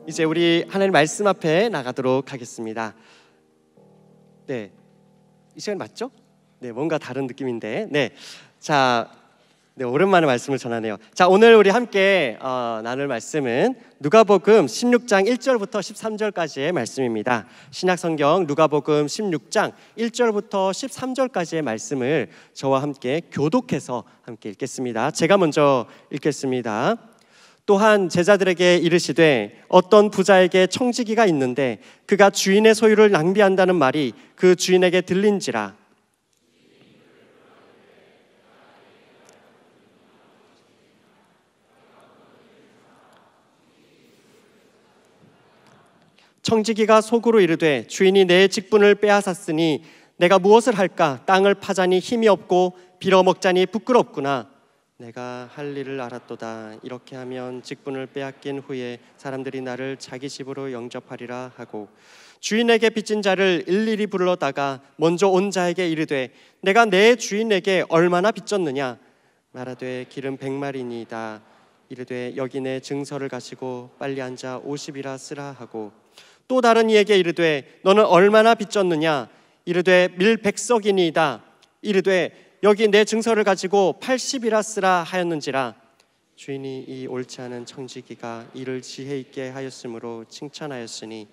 이제 우리 하나님 말씀 앞에 나가도록 하겠습니다. 네, 이 시간 맞죠? 네, 뭔가 다른 느낌인데. 네, 오랜만에 말씀을 전하네요. 자, 오늘 우리 함께 나눌 말씀은 누가복음 16장 1절부터 13절까지의 말씀입니다. 신약성경 누가복음 16장 1절부터 13절까지의 말씀을 저와 함께 교독해서 함께 읽겠습니다. 제가 먼저 읽겠습니다. 또한 제자들에게 이르시되 어떤 부자에게 청지기가 있는데 그가 주인의 소유를 낭비한다는 말이 그 주인에게 들린지라. 청지기가 속으로 이르되 주인이 내 직분을 빼앗았으니 내가 무엇을 할까? 땅을 파자니 힘이 없고 빌어먹자니 부끄럽구나. 내가 할 일을 알았도다. 이렇게 하면 직분을 빼앗긴 후에 사람들이 나를 자기 집으로 영접하리라 하고 주인에게 빚진 자를 일일이 불러다가 먼저 온 자에게 이르되 내가 내 주인에게 얼마나 빚졌느냐? 말하되 기름 100마리니이다. 이르되 여기 내 증서를 가지고 빨리 앉아 50이라 쓰라 하고 또 다른 이에게 이르되 너는 얼마나 빚졌느냐? 이르되 밀 100석이니이다. 이르되 여기 내 증서를 가지고 80이라 쓰라 하였는지라. 주인이 이 옳지 않은 청지기가 이를 지혜 있게 하였으므로 칭찬하였으니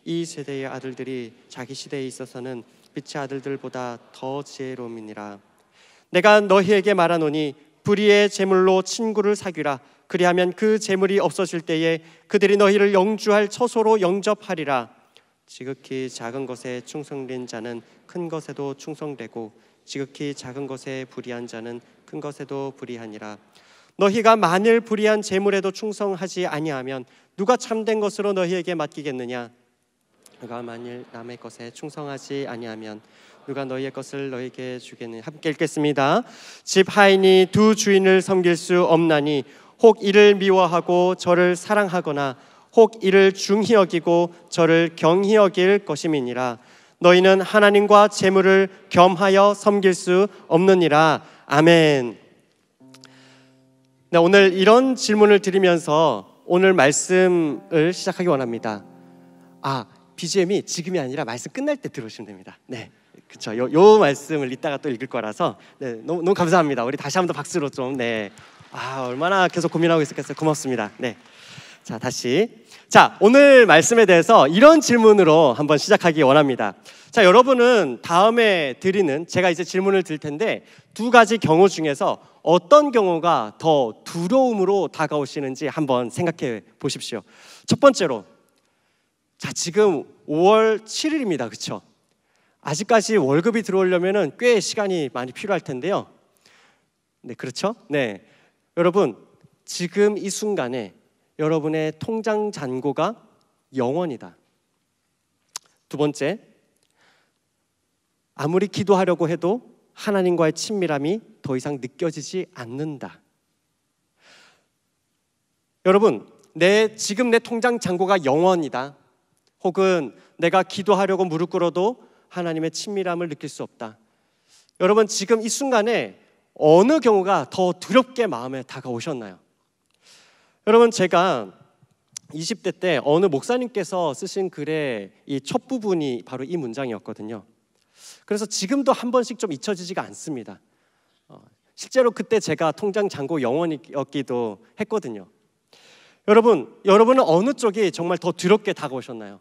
이 세대의 아들들이 자기 시대에 있어서는 빛의 아들들보다 더 지혜로움이니라. 내가 너희에게 말하노니 불의의 재물로 친구를 사귀라. 그리하면 그 재물이 없어질 때에 그들이 너희를 영주할 처소로 영접하리라. 지극히 작은 것에 충성된 자는 큰 것에도 충성되고 지극히 작은 것에 불의한 자는 큰 것에도 불의하니라. 너희가 만일 불의한 재물에도 충성하지 아니하면 누가 참된 것으로 너희에게 맡기겠느냐? 누가 만일 남의 것에 충성하지 아니하면 누가 너희의 것을 너희에게 주겠느냐? 함께 읽겠습니다. 집 하인이 두 주인을 섬길 수 없나니 혹 이를 미워하고 저를 사랑하거나 혹 이를 중히 여기고 저를 경히 여길 것임이니라. 너희는 하나님과 재물을 겸하여 섬길 수 없느니라. 아멘. 네, 오늘 이런 질문을 드리면서 오늘 말씀을 시작하기 원합니다. BGM이 지금이 아니라 말씀 끝날 때 들어오시면 됩니다. 네, 그렇죠. 요 말씀을 이따가 또 읽을 거라서 네, 너무 감사합니다. 우리 다시 한번 더 박수로 좀 네. 얼마나 계속 고민하고 있었겠어요. 고맙습니다. 네, 자 다시. 자, 오늘 말씀에 대해서 이런 질문으로 한번 시작하기 원합니다. 자, 여러분은 다음에 드리는 제가 이제 질문을 드릴 텐데 두 가지 경우 중에서 어떤 경우가 더 두려움으로 다가오시는지 한번 생각해 보십시오. 첫 번째로, 자 지금 5월 7일입니다. 그렇죠? 아직까지 월급이 들어오려면은 꽤 시간이 많이 필요할 텐데요. 네, 그렇죠? 네. 여러분, 지금 이 순간에 여러분의 통장 잔고가 0원이다. 두 번째, 아무리 기도하려고 해도 하나님과의 친밀함이 더 이상 느껴지지 않는다. 여러분, 지금 내 통장 잔고가 0원이다. 혹은 내가 기도하려고 무릎 꿇어도 하나님의 친밀함을 느낄 수 없다. 여러분, 지금 이 순간에 어느 경우가 더 두렵게 마음에 다가오셨나요? 여러분, 제가 20대 때 어느 목사님께서 쓰신 글의 이 첫 부분이 바로 이 문장이었거든요. 그래서 지금도 한 번씩 좀 잊혀지지가 않습니다. 실제로 그때 제가 통장 잔고 0원이었기도 했거든요. 여러분은 어느 쪽이 정말 더 두렵게 다가오셨나요?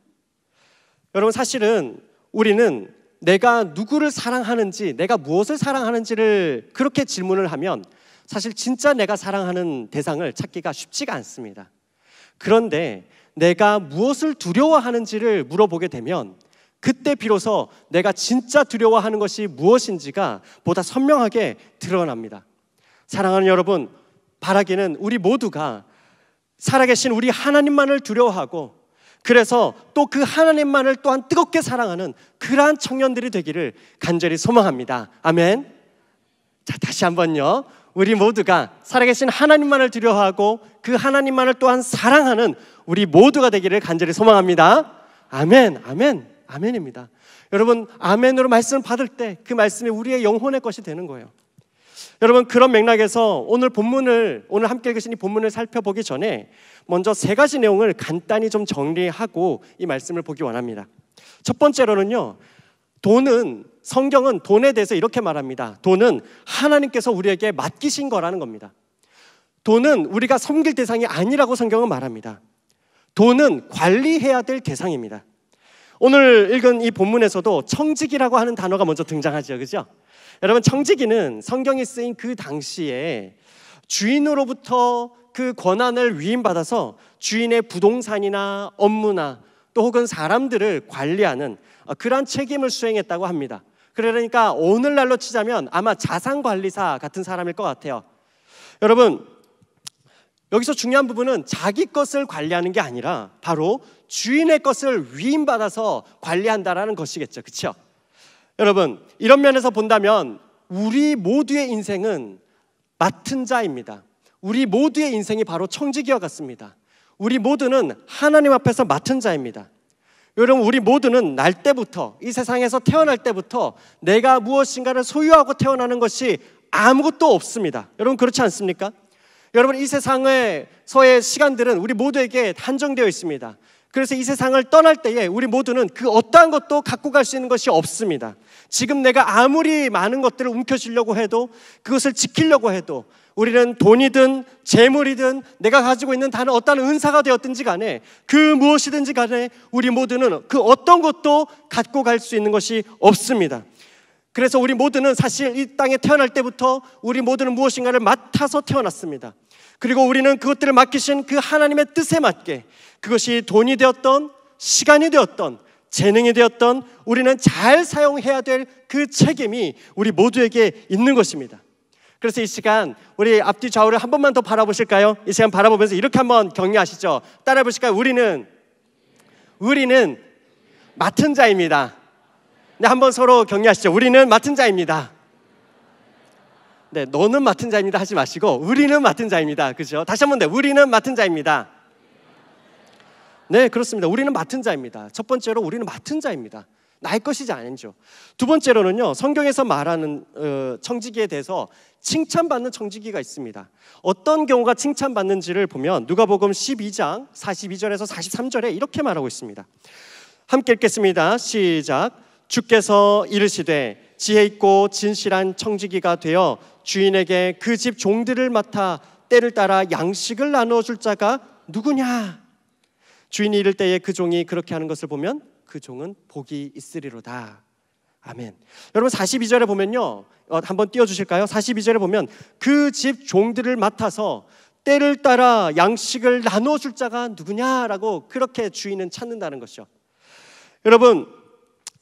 여러분, 사실은 우리는 내가 누구를 사랑하는지, 내가 무엇을 사랑하는지를 그렇게 질문을 하면 사실 진짜 내가 사랑하는 대상을 찾기가 쉽지가 않습니다. 그런데 내가 무엇을 두려워하는지를 물어보게 되면 그때 비로소 내가 진짜 두려워하는 것이 무엇인지가 보다 선명하게 드러납니다. 사랑하는 여러분, 바라기는 우리 모두가 살아계신 우리 하나님만을 두려워하고 그래서 또 그 하나님만을 또한 뜨겁게 사랑하는 그러한 청년들이 되기를 간절히 소망합니다. 아멘. 자, 다시 한번요. 우리 모두가 살아계신 하나님만을 두려워하고 그 하나님만을 또한 사랑하는 우리 모두가 되기를 간절히 소망합니다. 아멘, 아멘, 아멘입니다. 여러분, 아멘으로 말씀을 받을 때 그 말씀이 우리의 영혼의 것이 되는 거예요. 여러분, 그런 맥락에서 오늘 함께 읽으신 이 본문을 살펴보기 전에 먼저 세 가지 내용을 간단히 좀 정리하고 이 말씀을 보기 원합니다. 첫 번째로는요, 성경은 돈에 대해서 이렇게 말합니다. 돈은 하나님께서 우리에게 맡기신 거라는 겁니다. 돈은 우리가 섬길 대상이 아니라고 성경은 말합니다. 돈은 관리해야 될 대상입니다. 오늘 읽은 이 본문에서도 청지기라고 하는 단어가 먼저 등장하죠, 그죠? 여러분, 청지기는 성경이 쓰인 그 당시에 주인으로부터 그 권한을 위임받아서 주인의 부동산이나 업무나 또 혹은 사람들을 관리하는 그러한 책임을 수행했다고 합니다. 그러니까 오늘날로 치자면 아마 자산관리사 같은 사람일 것 같아요. 여러분, 여기서 중요한 부분은 자기 것을 관리하는 게 아니라 바로 주인의 것을 위임받아서 관리한다라는 것이겠죠, 그렇죠? 여러분, 이런 면에서 본다면 우리 모두의 인생은 맡은 자입니다. 우리 모두의 인생이 바로 청지기와 같습니다. 우리 모두는 하나님 앞에서 맡은 자입니다. 여러분, 우리 모두는 날 때부터, 이 세상에서 태어날 때부터 내가 무엇인가를 소유하고 태어나는 것이 아무것도 없습니다. 여러분, 그렇지 않습니까? 여러분, 이 세상에서의 시간들은 우리 모두에게 한정되어 있습니다. 그래서 이 세상을 떠날 때에 우리 모두는 그 어떠한 것도 갖고 갈 수 있는 것이 없습니다. 지금 내가 아무리 많은 것들을 움켜쥐려고 해도, 그것을 지키려고 해도, 우리는 돈이든 재물이든 내가 가지고 있는 다른 어떤 은사가 되었든지 간에 그 무엇이든지 간에 우리 모두는 그 어떤 것도 갖고 갈 수 있는 것이 없습니다. 그래서 우리 모두는 사실 이 땅에 태어날 때부터 우리 모두는 무엇인가를 맡아서 태어났습니다. 그리고 우리는 그것들을 맡기신 그 하나님의 뜻에 맞게, 그것이 돈이 되었던, 시간이 되었던, 재능이 되었던, 우리는 잘 사용해야 될 그 책임이 우리 모두에게 있는 것입니다. 그래서 이 시간 우리 앞뒤 좌우를 한 번만 더 바라보실까요? 이 시간 바라보면서 이렇게 한번 격려하시죠. 따라해 보실까요? 우리는 맡은 자입니다. 네, 한번 서로 격려하시죠. 우리는 맡은 자입니다. 네, 너는 맡은 자입니다 하지 마시고 우리는 맡은 자입니다. 그죠? 다시 한번 우리는 맡은 자입니다. 네, 그렇습니다. 우리는 맡은 자입니다. 첫 번째로 우리는 맡은 자입니다. 나의 것이지 아니죠. 두 번째로는요, 성경에서 말하는 청지기에 대해서 칭찬받는 청지기가 있습니다. 어떤 경우가 칭찬받는지를 보면 누가복음 12장 42절에서 43절에 이렇게 말하고 있습니다. 함께 읽겠습니다. 시작. 주께서 이르시되 지혜 있고 진실한 청지기가 되어 주인에게 그 집 종들을 맡아 때를 따라 양식을 나누어 줄 자가 누구냐? 주인이 이를 때에 그 종이 그렇게 하는 것을 보면 그 종은 복이 있으리로다. 아멘. 여러분, 42절에 보면요, 한번 띄워주실까요? 42절에 보면 그 집 종들을 맡아서 때를 따라 양식을 나누어 줄 자가 누구냐라고 그렇게 주인은 찾는다는 것이죠. 여러분,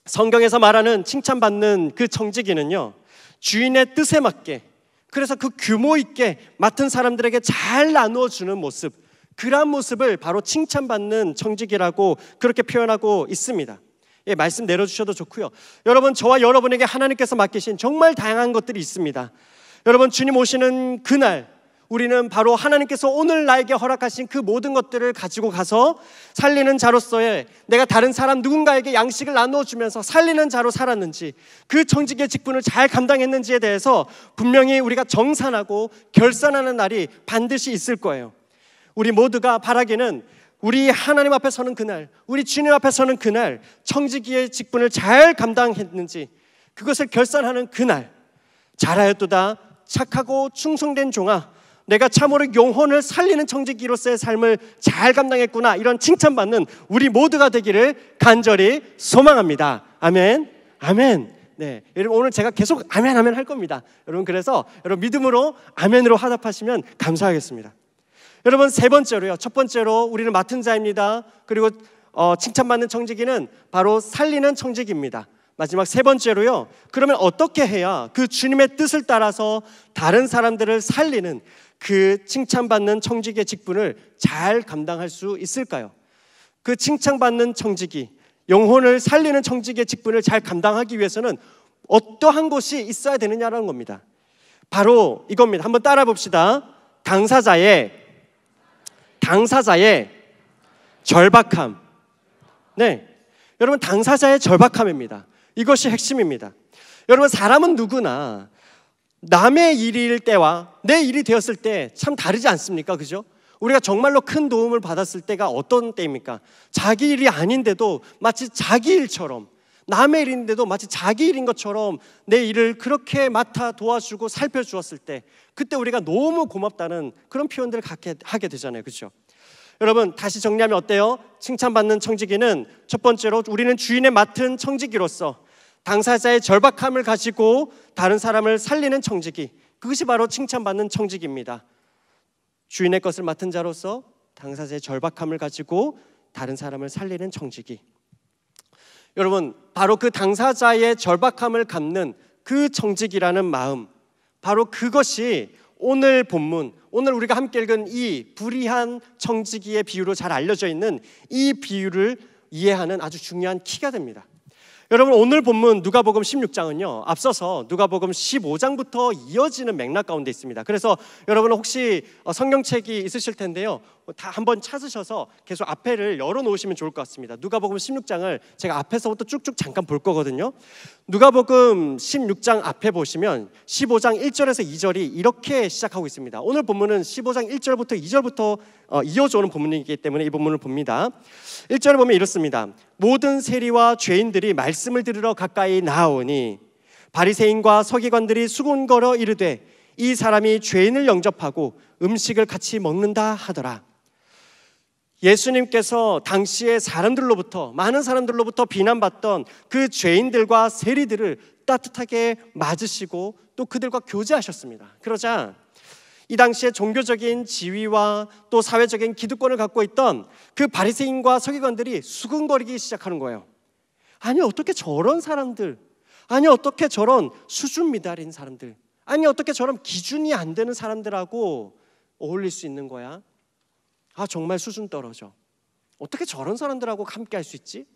성경에서 말하는 칭찬받는 그 청지기는요, 주인의 뜻에 맞게, 그래서 그 규모 있게 맡은 사람들에게 잘 나누어 주는 모습, 그러한 모습을 바로 칭찬받는 청지기라고 그렇게 표현하고 있습니다. 예, 말씀 내려주셔도 좋고요. 여러분, 저와 여러분에게 하나님께서 맡기신 정말 다양한 것들이 있습니다. 여러분, 주님 오시는 그날 우리는 바로 하나님께서 오늘 나에게 허락하신 그 모든 것들을 가지고 가서 살리는 자로서의, 내가 다른 사람 누군가에게 양식을 나누어 주면서 살리는 자로 살았는지, 그 청지기의 직분을 잘 감당했는지에 대해서 분명히 우리가 정산하고 결산하는 날이 반드시 있을 거예요. 우리 모두가 바라기는 우리 하나님 앞에 서는 그날, 우리 주님 앞에 서는 그날 청지기의 직분을 잘 감당했는지 그것을 결산하는 그날, 잘하였도다 착하고 충성된 종아, 내가 참으로 영혼을 살리는 청지기로서의 삶을 잘 감당했구나, 이런 칭찬받는 우리 모두가 되기를 간절히 소망합니다. 아멘. 아멘. 네, 여러분, 오늘 제가 계속 아멘 아멘 할 겁니다. 여러분, 그래서 여러분 믿음으로 아멘으로 화답하시면 감사하겠습니다. 여러분, 세 번째로요, 첫 번째로 우리는 맡은 자입니다. 그리고 칭찬받는 청지기는 바로 살리는 청지기입니다. 마지막 세 번째로요, 그러면 어떻게 해야 그 주님의 뜻을 따라서 다른 사람들을 살리는 그 칭찬받는 청지기의 직분을 잘 감당할 수 있을까요? 그 칭찬받는 청지기, 영혼을 살리는 청지기의 직분을 잘 감당하기 위해서는 어떠한 것이 있어야 되느냐라는 겁니다. 바로 이겁니다. 한번 따라 봅시다. 당사자의 절박함. 네, 여러분, 당사자의 절박함입니다. 이것이 핵심입니다. 여러분, 사람은 누구나 남의 일일 때와 내 일이 되었을 때 참 다르지 않습니까? 그죠? 우리가 정말로 큰 도움을 받았을 때가 어떤 때입니까? 자기 일이 아닌데도 마치 자기 일처럼, 남의 일인데도 마치 자기 일인 것처럼 내 일을 그렇게 맡아 도와주고 살펴주었을 때, 그때 우리가 너무 고맙다는 그런 표현들을 하게 되잖아요. 그렇죠? 여러분, 다시 정리하면 어때요? 칭찬받는 청지기는 첫 번째로 우리는 주인의 맡은 청지기로서 당사자의 절박함을 가지고 다른 사람을 살리는 청지기, 그것이 바로 칭찬받는 청지기입니다. 주인의 것을 맡은 자로서 당사자의 절박함을 가지고 다른 사람을 살리는 청지기. 여러분, 바로 그 당사자의 절박함을 갚는 그 청지기라는 마음, 바로 그것이 오늘 본문, 오늘 우리가 함께 읽은 이 불의한 청지기의 비유로 잘 알려져 있는 이 비유를 이해하는 아주 중요한 키가 됩니다. 여러분, 오늘 본문 누가복음 16장은요 앞서서 누가복음 15장부터 이어지는 맥락 가운데 있습니다. 그래서 여러분 혹시 성경책이 있으실 텐데요, 다 한번 찾으셔서 계속 앞에를 열어놓으시면 좋을 것 같습니다. 누가복음 16장을 제가 앞에서부터 쭉쭉 잠깐 볼 거거든요. 누가복음 16장 앞에 보시면 15장 1절에서 2절이 이렇게 시작하고 있습니다. 오늘 본문은 15장 1절부터 2절부터 이어져 오는 본문이기 때문에 이 본문을 봅니다. 1절에 보면 이렇습니다. 모든 세리와 죄인들이 말씀을 들으러 가까이 나아오니 바리새인과 서기관들이 수군거려 이르되 이 사람이 죄인을 영접하고 음식을 같이 먹는다 하더라. 예수님께서 당시의 사람들로부터, 많은 사람들로부터 비난받던 그 죄인들과 세리들을 따뜻하게 맞으시고 또 그들과 교제하셨습니다. 그러자 이 당시에 종교적인 지위와 또 사회적인 기득권을 갖고 있던 그 바리새인과 서기관들이 수군거리기 시작하는 거예요. 아니 어떻게 저런 사람들, 아니 어떻게 저런 수준 미달인 사람들, 아니 어떻게 저런 기준이 안 되는 사람들하고 어울릴 수 있는 거야? 아 정말 수준 떨어져. 어떻게 저런 사람들하고 함께 할 수 있지?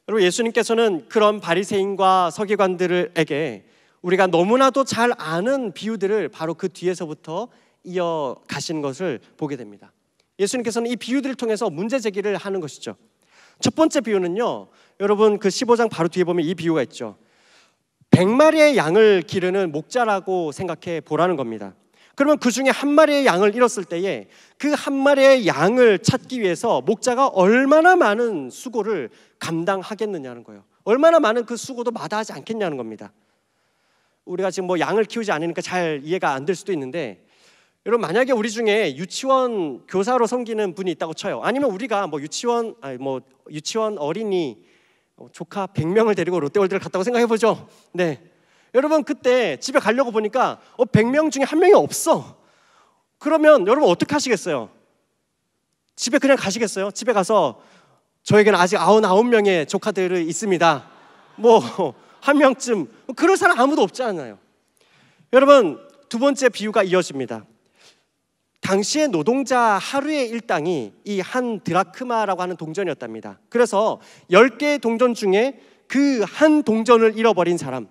여러분, 예수님께서는 그런 바리새인과 서기관들에게 우리가 너무나도 잘 아는 비유들을 바로 그 뒤에서부터 이어가시는 것을 보게 됩니다. 예수님께서는 이 비유들을 통해서 문제 제기를 하는 것이죠. 첫 번째 비유는요, 여러분 그 15장 바로 뒤에 보면 이 비유가 있죠. 100마리의 양을 기르는 목자라고 생각해 보라는 겁니다. 그러면 그 중에 한 마리의 양을 잃었을 때에 그 한 마리의 양을 찾기 위해서 목자가 얼마나 많은 수고를 감당하겠느냐는 거예요. 얼마나 많은 그 수고도 마다하지 않겠냐는 겁니다. 우리가 지금 뭐 양을 키우지 않으니까 잘 이해가 안 될 수도 있는데, 여러분 만약에 우리 중에 유치원 교사로 섬기는 분이 있다고 쳐요. 아니면 우리가 뭐 유치원 어린이 조카 100명을 데리고 롯데월드를 갔다고 생각해 보죠. 네. 여러분 그때 집에 가려고 보니까 100명 중에 한 명이 없어. 그러면 여러분 어떻게 하시겠어요? 집에 그냥 가시겠어요? 집에 가서 저에게는 아직 99명의 조카들이 있습니다. 뭐 한 명쯤, 그럴 사람 아무도 없잖아요. 여러분 두 번째 비유가 이어집니다. 당시의 노동자 하루의 일당이 이 한 드라크마라고 하는 동전이었답니다. 그래서 10개의 동전 중에 그 한 동전을 잃어버린 사람,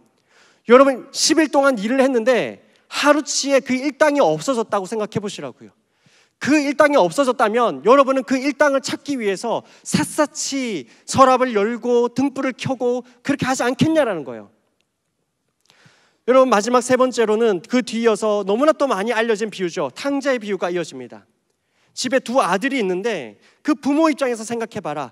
여러분 10일 동안 일을 했는데 하루치에 그 일당이 없어졌다고 생각해 보시라고요. 그 일당이 없어졌다면 여러분은 그 일당을 찾기 위해서 샅샅이 서랍을 열고 등불을 켜고 그렇게 하지 않겠냐라는 거예요. 여러분 마지막 세 번째로는 그 뒤이어서 너무나 또 많이 알려진 비유죠. 탕자의 비유가 이어집니다. 집에 두 아들이 있는데 그 부모 입장에서 생각해봐라.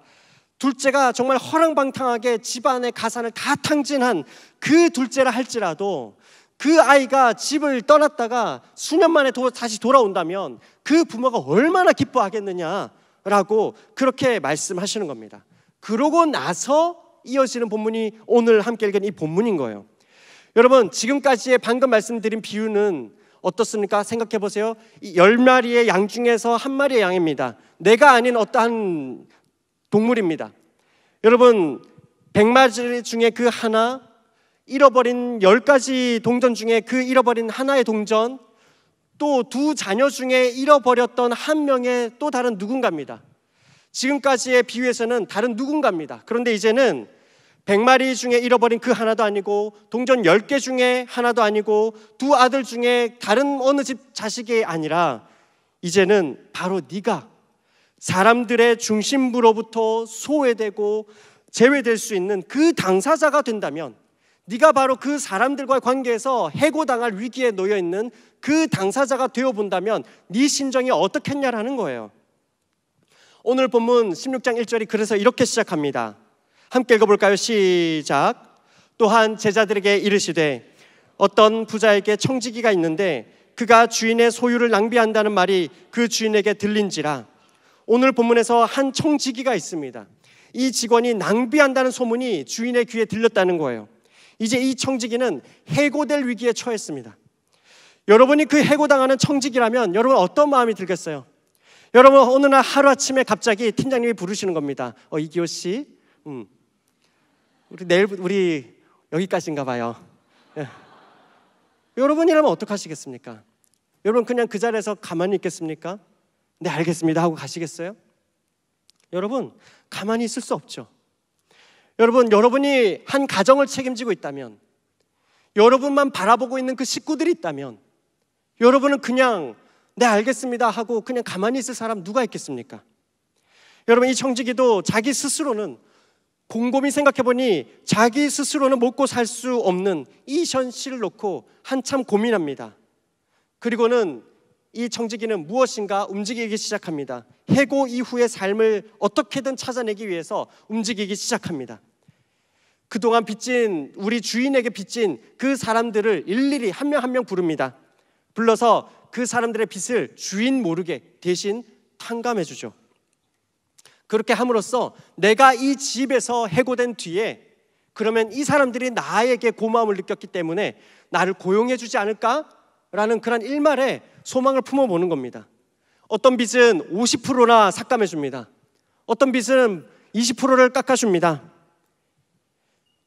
둘째가 정말 허랑방탕하게 집안의 가산을 다 탕진한 그 둘째라 할지라도 그 아이가 집을 떠났다가 수년 만에 다시 돌아온다면 그 부모가 얼마나 기뻐하겠느냐라고 그렇게 말씀하시는 겁니다. 그러고 나서 이어지는 본문이 오늘 함께 읽은 이 본문인 거예요. 여러분 지금까지의 방금 말씀드린 비유는 어떻습니까? 생각해 보세요. 10마리의 양 중에서 한 마리의 양입니다. 내가 아닌 어떠한 동물입니다. 여러분 100마리 중에 그 하나, 잃어버린 10가지 동전 중에 그 잃어버린 하나의 동전, 또 두 자녀 중에 잃어버렸던 한 명의 또 다른 누군가입니다. 지금까지의 비유에서는 다른 누군가입니다. 그런데 이제는 100마리 중에 잃어버린 그 하나도 아니고 동전 10개 중에 하나도 아니고 두 아들 중에 다른 어느 집 자식이 아니라 이제는 바로 네가 사람들의 중심부로부터 소외되고 제외될 수 있는 그 당사자가 된다면, 네가 바로 그 사람들과의 관계에서 해고당할 위기에 놓여 있는 그 당사자가 되어 본다면 네 심정이 어떻겠냐라는 거예요. 오늘 본문 16장 1절이 그래서 이렇게 시작합니다. 함께 읽어볼까요? 시작. 또한 제자들에게 이르시되 어떤 부자에게 청지기가 있는데 그가 주인의 소유를 낭비한다는 말이 그 주인에게 들린지라. 오늘 본문에서 한 청지기가 있습니다. 이 직원이 낭비한다는 소문이 주인의 귀에 들렸다는 거예요. 이제 이 청지기는 해고될 위기에 처했습니다. 여러분이 그 해고당하는 청지기라면 여러분 어떤 마음이 들겠어요? 여러분 어느 날 하루아침에 갑자기 팀장님이 부르시는 겁니다. 이기호 씨, 우리 여기까지인가 봐요. 예. 여러분이라면 어떡하시겠습니까? 여러분 그냥 그 자리에서 가만히 있겠습니까? 네, 알겠습니다 하고 가시겠어요? 여러분 가만히 있을 수 없죠. 여러분이 한 가정을 책임지고 있다면, 여러분만 바라보고 있는 그 식구들이 있다면 여러분은 그냥 네 알겠습니다 하고 그냥 가만히 있을 사람 누가 있겠습니까? 여러분 이 청지기도 자기 스스로는 곰곰이 생각해보니 자기 스스로는 먹고 살 수 없는 이 현실을 놓고 한참 고민합니다. 그리고는 이 청지기는 무엇인가 움직이기 시작합니다. 해고 이후의 삶을 어떻게든 찾아내기 위해서 움직이기 시작합니다. 그동안 빚진, 우리 주인에게 빚진 그 사람들을 일일이 한 명 한 명 부릅니다. 불러서 그 사람들의 빚을 주인 모르게 대신 탕감해 주죠. 그렇게 함으로써 내가 이 집에서 해고된 뒤에 그러면 이 사람들이 나에게 고마움을 느꼈기 때문에 나를 고용해 주지 않을까라는 그런 일말의 소망을 품어보는 겁니다. 어떤 빚은 50%나 삭감해 줍니다. 어떤 빚은 20%를 깎아줍니다.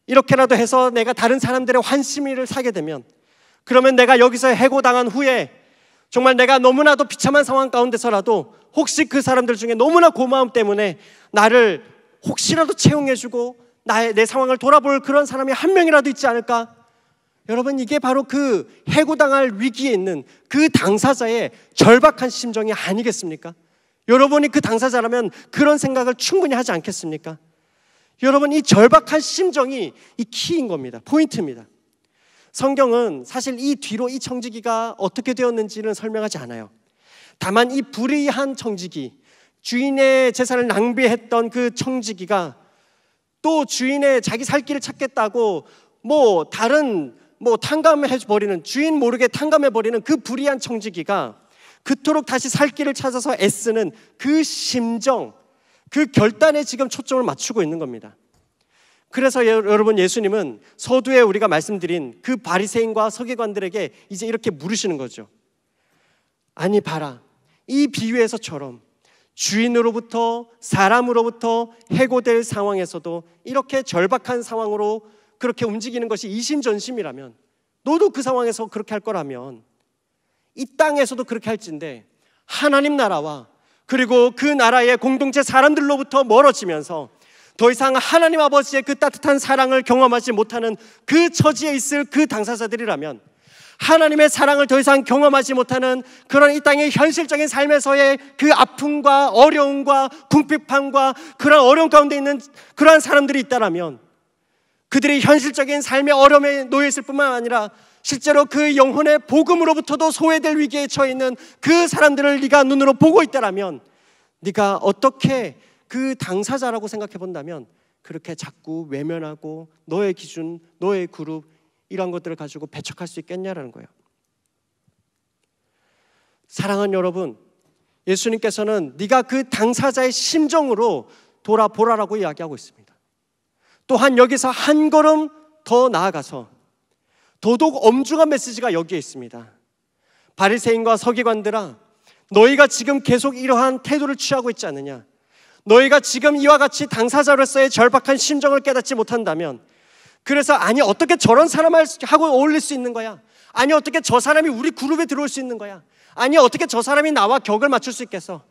이렇게라도 해서 내가 다른 사람들의 환심을 사게 되면, 그러면 내가 여기서 해고당한 후에 정말 내가 너무나도 비참한 상황 가운데서라도 혹시 그 사람들 중에 너무나 고마움 때문에 나를 혹시라도 채용해주고 내 상황을 돌아볼 그런 사람이 한 명이라도 있지 않을까? 여러분 이게 바로 그 해고당할 위기에 있는 그 당사자의 절박한 심정이 아니겠습니까? 여러분이 그 당사자라면 그런 생각을 충분히 하지 않겠습니까? 여러분 이 절박한 심정이 이 키인 겁니다. 포인트입니다. 성경은 사실 이 뒤로 이 청지기가 어떻게 되었는지는 설명하지 않아요. 다만 이 불의한 청지기, 주인의 재산을 낭비했던 그 청지기가 또 주인의 자기 살 길을 찾겠다고 다른 탕감해버리는, 주인 모르게 탕감해버리는 그 불의한 청지기가 그토록 다시 살 길을 찾아서 애쓰는 그 심정, 그 결단에 지금 초점을 맞추고 있는 겁니다. 그래서 여러분 예수님은 서두에 우리가 말씀드린 그 바리새인과 서기관들에게 이제 이렇게 물으시는 거죠. 아니 봐라, 이 비유에서처럼 주인으로부터 사람으로부터 해고될 상황에서도 이렇게 절박한 상황으로 그렇게 움직이는 것이 이심전심이라면, 너도 그 상황에서 그렇게 할 거라면 이 땅에서도 그렇게 할진데 하나님 나라와 그리고 그 나라의 공동체 사람들로부터 멀어지면서 더 이상 하나님 아버지의 그 따뜻한 사랑을 경험하지 못하는 그 처지에 있을 그 당사자들이라면, 하나님의 사랑을 더 이상 경험하지 못하는 그런 이 땅의 현실적인 삶에서의 그 아픔과 어려움과 궁핍함과 그런 어려움 가운데 있는 그러한 사람들이 있다라면, 그들이 현실적인 삶의 어려움에 놓여 있을 뿐만 아니라 실제로 그 영혼의 복음으로부터도 소외될 위기에 처해 있는 그 사람들을 네가 눈으로 보고 있다라면, 네가 어떻게 그 당사자라고 생각해 본다면 그렇게 자꾸 외면하고 너의 기준, 너의 그룹 이런 것들을 가지고 배척할 수 있겠냐라는 거예요. 사랑하는 여러분, 예수님께서는 네가 그 당사자의 심정으로 돌아보라라고 이야기하고 있습니다. 또한 여기서 한 걸음 더 나아가서 더더욱 엄중한 메시지가 여기에 있습니다. 바리새인과 서기관들아, 너희가 지금 계속 이러한 태도를 취하고 있지 않느냐? 너희가 지금 이와 같이 당사자로서의 절박한 심정을 깨닫지 못한다면, 그래서 아니 어떻게 저런 사람하고 어울릴 수 있는 거야? 아니 어떻게 저 사람이 우리 그룹에 들어올 수 있는 거야? 아니 어떻게 저 사람이 나와 격을 맞출 수 있겠어?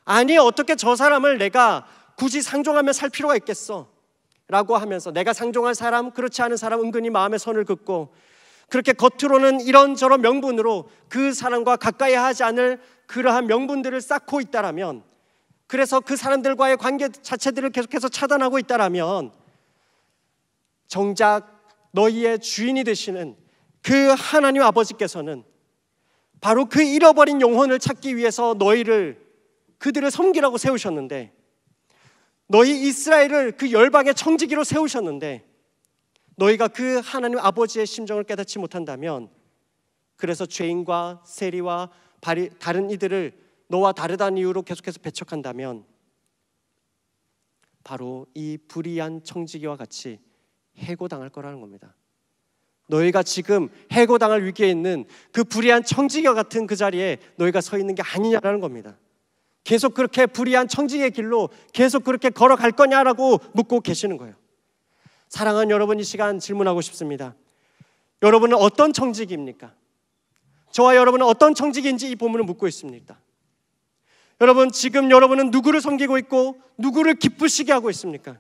아니 어떻게 저 사람을 내가 굳이 상종하며 살 필요가 있겠어? 라고 하면서 내가 상종할 사람, 그렇지 않은 사람 은근히 마음에 선을 긋고 그렇게 겉으로는 이런저런 명분으로 그 사람과 가까이 하지 않을 그러한 명분들을 쌓고 있다라면, 그래서 그 사람들과의 관계 자체들을 계속해서 차단하고 있다라면, 정작 너희의 주인이 되시는 그 하나님 아버지께서는 바로 그 잃어버린 영혼을 찾기 위해서 그들을 섬기라고 세우셨는데, 너희 이스라엘을 그 열방의 청지기로 세우셨는데, 너희가 그 하나님 아버지의 심정을 깨닫지 못한다면, 그래서 죄인과 세리와 다른 이들을 너와 다르다는 이유로 계속해서 배척한다면 바로 이 불의한 청지기와 같이 해고당할 거라는 겁니다. 너희가 지금 해고당할 위기에 있는 그 불의한 청지기와 같은 그 자리에 너희가 서 있는 게 아니냐라는 겁니다. 계속 그렇게 불의한 청지기의 길로 계속 그렇게 걸어갈 거냐라고 묻고 계시는 거예요. 사랑하는 여러분, 이 시간 질문하고 싶습니다. 여러분은 어떤 청지기입니까? 저와 여러분은 어떤 청지기인지 이 본문을 묻고 있습니다. 여러분, 지금 여러분은 누구를 섬기고 있고 누구를 기쁘시게 하고 있습니까?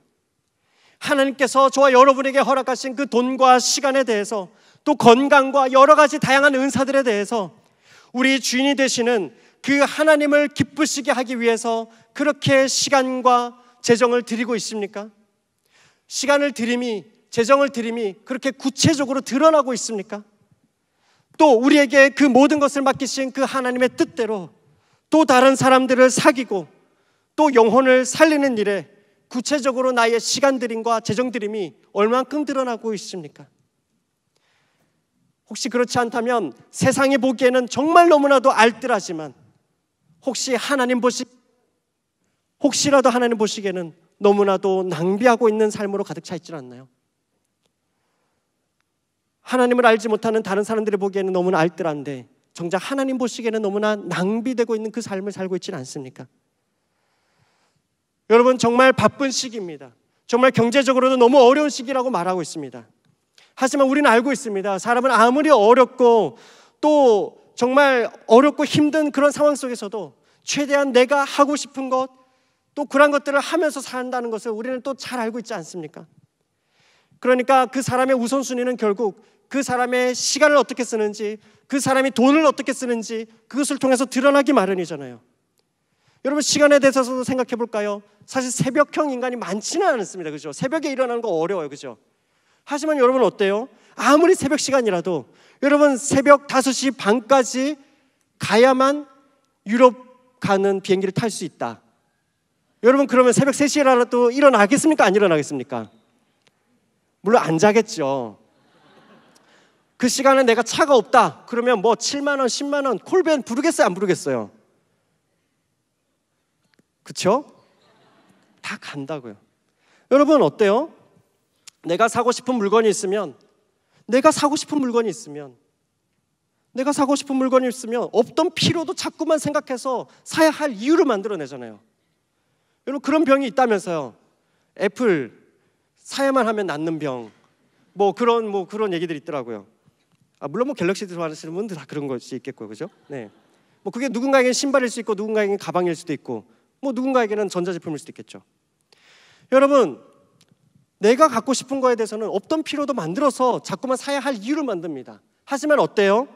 하나님께서 저와 여러분에게 허락하신 그 돈과 시간에 대해서, 또 건강과 여러 가지 다양한 은사들에 대해서 우리 주인이 되시는 그 하나님을 기쁘시게 하기 위해서 그렇게 시간과 재정을 드리고 있습니까? 시간을 드림이, 재정을 드림이 그렇게 구체적으로 드러나고 있습니까? 또 우리에게 그 모든 것을 맡기신 그 하나님의 뜻대로 또 다른 사람들을 사귀고 또 영혼을 살리는 일에 구체적으로 나의 시간 드림과 재정 드림이 얼만큼 드러나고 있습니까? 혹시 그렇지 않다면 세상이 보기에는 정말 너무나도 알뜰하지만 혹시라도 하나님 보시기에는 너무나도 낭비하고 있는 삶으로 가득 차 있지 않나요? 하나님을 알지 못하는 다른 사람들이 보기에는 너무나 알뜰한데 정작 하나님 보시기에는 너무나 낭비되고 있는 그 삶을 살고 있지는 않습니까? 여러분, 정말 바쁜 시기입니다. 정말 경제적으로도 너무 어려운 시기라고 말하고 있습니다. 하지만 우리는 알고 있습니다. 사람은 아무리 어렵고 또 정말 어렵고 힘든 그런 상황 속에서도 최대한 내가 하고 싶은 것, 또 그런 것들을 하면서 산다는 것을 우리는 또 잘 알고 있지 않습니까? 그러니까 그 사람의 우선순위는 결국 그 사람의 시간을 어떻게 쓰는지, 그 사람이 돈을 어떻게 쓰는지 그것을 통해서 드러나기 마련이잖아요. 여러분, 시간에 대해서도 생각해 볼까요? 사실 새벽형 인간이 많지는 않습니다. 그죠? 새벽에 일어나는 거 어려워요. 그죠? 하지만 여러분 어때요? 아무리 새벽 시간이라도 여러분 새벽 5시 반까지 가야만 유럽 가는 비행기를 탈 수 있다. 여러분, 그러면 새벽 3시라도 일어나겠습니까? 안 일어나겠습니까? 물론 안 자겠죠. 그 시간에 내가 차가 없다 그러면 뭐 7만 원, 10만 원 콜밴 부르겠어요? 안 부르겠어요? 그렇죠? 다 간다고요. 여러분 어때요? 내가 사고 싶은 물건이 있으면 없던 필요도 자꾸만 생각해서 사야 할 이유를 만들어내잖아요. 여러분, 그런 병이 있다면서요. 애플 사야만 하면 낫는 병, 뭐 그런 얘기들이 있더라고요. 물론 뭐 갤럭시 좋아하시는 분들 다 그런 것이 있겠고요, 그죠? 네. 뭐 그게 누군가에게는 신발일 수 있고 누군가에게는 가방일 수도 있고 뭐 누군가에게는 전자제품일 수도 있겠죠. 여러분, 내가 갖고 싶은 거에 대해서는 없던 필요도 만들어서 자꾸만 사야 할 이유를 만듭니다. 하지만 어때요?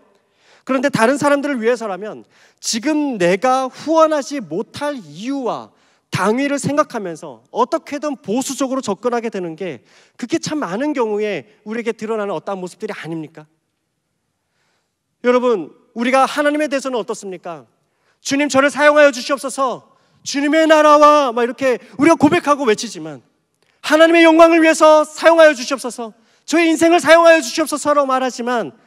그런데 다른 사람들을 위해서라면 지금 내가 후원하지 못할 이유와 당위를 생각하면서 어떻게든 보수적으로 접근하게 되는 게 그게 참 많은 경우에 우리에게 드러나는 어떠한 모습들이 아닙니까? 여러분, 우리가 하나님에 대해서는 어떻습니까? 주님, 저를 사용하여 주시옵소서, 주님의 나라와 막 이렇게 우리가 고백하고 외치지만 하나님의 영광을 위해서 사용하여 주시옵소서, 저의 인생을 사용하여 주시옵소서라고 말하지만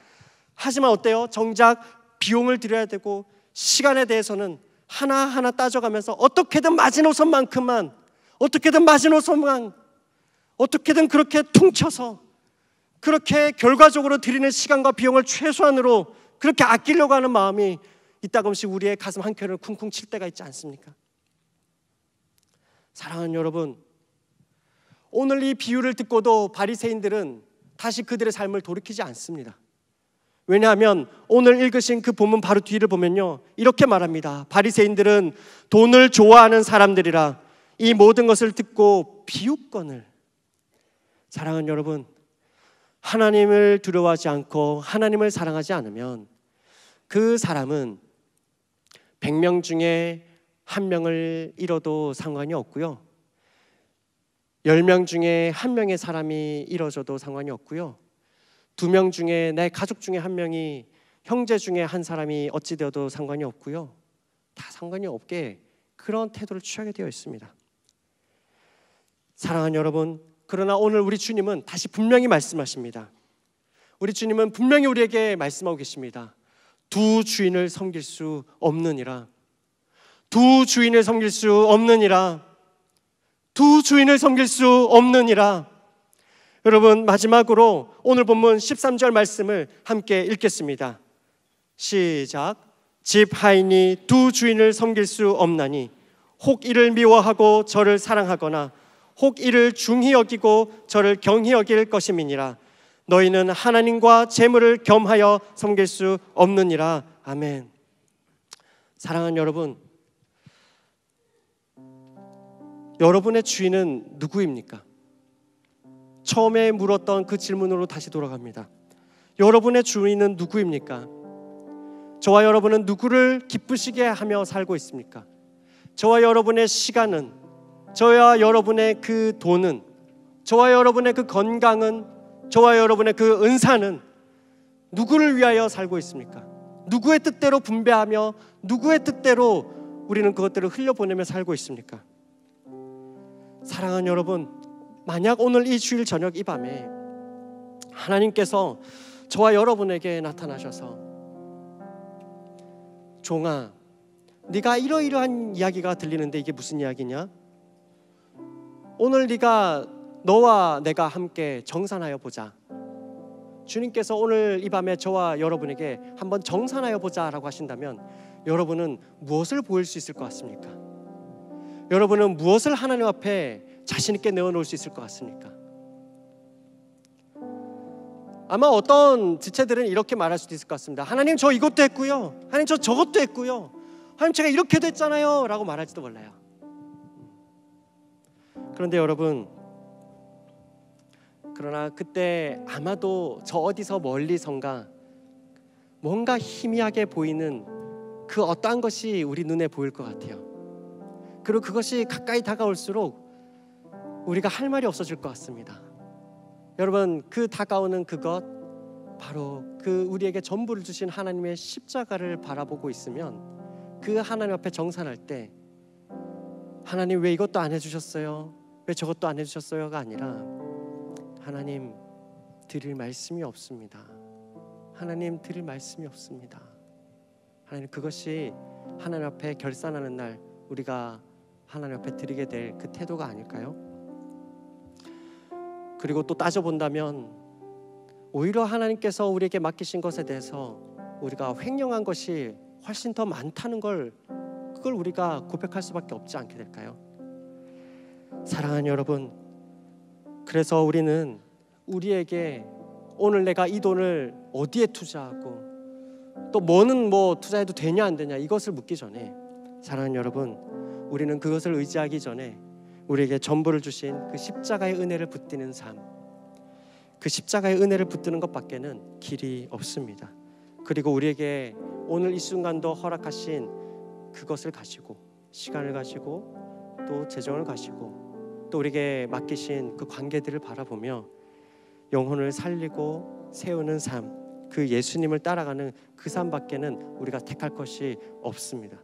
하지만 어때요? 정작 비용을 들여야 되고 시간에 대해서는 하나하나 따져가면서 어떻게든 마지노선만큼만 어떻게든 그렇게 퉁쳐서 그렇게 결과적으로 드리는 시간과 비용을 최소한으로 그렇게 아끼려고 하는 마음이 이따금씩 우리의 가슴 한켠을 쿵쿵 칠 때가 있지 않습니까? 사랑하는 여러분, 오늘 이 비유를 듣고도 바리새인들은 다시 그들의 삶을 돌이키지 않습니다. 왜냐하면 오늘 읽으신 그 본문 바로 뒤를 보면요, 이렇게 말합니다. 바리새인들은 돈을 좋아하는 사람들이라 이 모든 것을 듣고 비웃거늘. 사랑하는 여러분, 하나님을 두려워하지 않고 하나님을 사랑하지 않으면 그 사람은 100명 중에 1명을 잃어도 상관이 없고요, 10명 중에 1명의 사람이 잃어져도 상관이 없고요, 2명 중에 내 가족 중에 한 명이, 형제 중에 한 사람이 어찌 되어도 상관이 없고요. 다 상관이 없게 그런 태도를 취하게 되어 있습니다. 사랑하는 여러분, 그러나 오늘 우리 주님은 다시 분명히 말씀하십니다. 우리 주님은 분명히 우리에게 말씀하고 계십니다. 두 주인을 섬길 수 없느니라. 두 주인을 섬길 수 없느니라. 두 주인을 섬길 수 없느니라. 여러분, 마지막으로 오늘 본문 13절 말씀을 함께 읽겠습니다. 시작. 집 하인이 두 주인을 섬길 수 없나니 혹 이를 미워하고 저를 사랑하거나 혹 이를 중히 여기고 저를 경히 여길 것임이니라. 너희는 하나님과 재물을 겸하여 섬길 수 없느니라. 아멘. 사랑하는 여러분, 여러분의 주인은 누구입니까? 처음에 물었던 그 질문으로 다시 돌아갑니다. 여러분의 주인은 누구입니까? 저와 여러분은 누구를 기쁘시게 하며 살고 있습니까? 저와 여러분의 시간은, 저와 여러분의 그 돈은, 저와 여러분의 그 건강은, 저와 여러분의 그 은사는 누구를 위하여 살고 있습니까? 누구의 뜻대로 분배하며 누구의 뜻대로 우리는 그것들을 흘려보내며 살고 있습니까? 사랑하는 여러분, 만약 오늘 이 주일 저녁 이 밤에 하나님께서 저와 여러분에게 나타나셔서 종아, 네가 이러이러한 이야기가 들리는데 이게 무슨 이야기냐? 오늘 네가 너와 내가 함께 정산하여 보자. 주님께서 오늘 이 밤에 저와 여러분에게 한번 정산하여 보자라고 하신다면 여러분은 무엇을 보일 수 있을 것 같습니까? 여러분은 무엇을 하나님 앞에 자신 있게 내어놓을 수 있을 것 같습니까? 아마 어떤 지체들은 이렇게 말할 수도 있을 것 같습니다. 하나님, 저 이것도 했고요. 하나님, 저 저것도 했고요. 하나님, 제가 이렇게도 했잖아요 라고 말할지도 몰라요. 그런데 여러분, 그러나 그때 아마도 저 어디서 멀리선가 뭔가 희미하게 보이는 그 어떠한 것이 우리 눈에 보일 것 같아요. 그리고 그것이 가까이 다가올수록 우리가 할 말이 없어질 것 같습니다. 여러분, 그 다가오는 그것, 바로 그 우리에게 전부를 주신 하나님의 십자가를 바라보고 있으면 그 하나님 앞에 정산할 때 하나님 왜 이것도 안 해주셨어요? 왜 저것도 안 해주셨어요가 아니라 하나님, 드릴 말씀이 없습니다. 하나님, 드릴 말씀이 없습니다. 하나님, 그것이 하나님 앞에 결산하는 날 우리가 하나님 앞에 드리게 될 그 태도가 아닐까요? 그리고 또 따져본다면 오히려 하나님께서 우리에게 맡기신 것에 대해서 우리가 횡령한 것이 훨씬 더 많다는 걸, 그걸 우리가 고백할 수밖에 없지 않게 될까요? 사랑하는 여러분, 그래서 우리는 우리에게 오늘 내가 이 돈을 어디에 투자하고 또 뭐는 뭐 투자해도 되냐 안 되냐 이것을 묻기 전에, 사랑하는 여러분, 우리는 그것을 의지하기 전에 우리에게 전부를 주신 그 십자가의 은혜를 붙드는 삶, 그 십자가의 은혜를 붙드는 것밖에는 길이 없습니다. 그리고 우리에게 오늘 이 순간도 허락하신 그것을 가지고, 시간을 가지고 또 재정을 가지고 또 우리에게 맡기신 그 관계들을 바라보며 영혼을 살리고 세우는 삶, 그 예수님을 따라가는 그 삶밖에는 우리가 택할 것이 없습니다.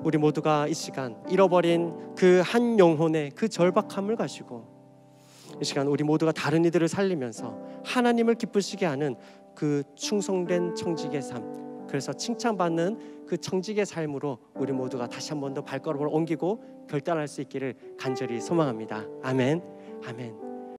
우리 모두가 이 시간 잃어버린 그 한 영혼의 그 절박함을 가지고 이 시간 우리 모두가 다른 이들을 살리면서 하나님을 기쁘시게 하는 그 충성된 청직의 삶, 그래서 칭찬받는 그 청직의 삶으로 우리 모두가 다시 한 번 더 발걸음을 옮기고 결단할 수 있기를 간절히 소망합니다. 아멘. 아멘.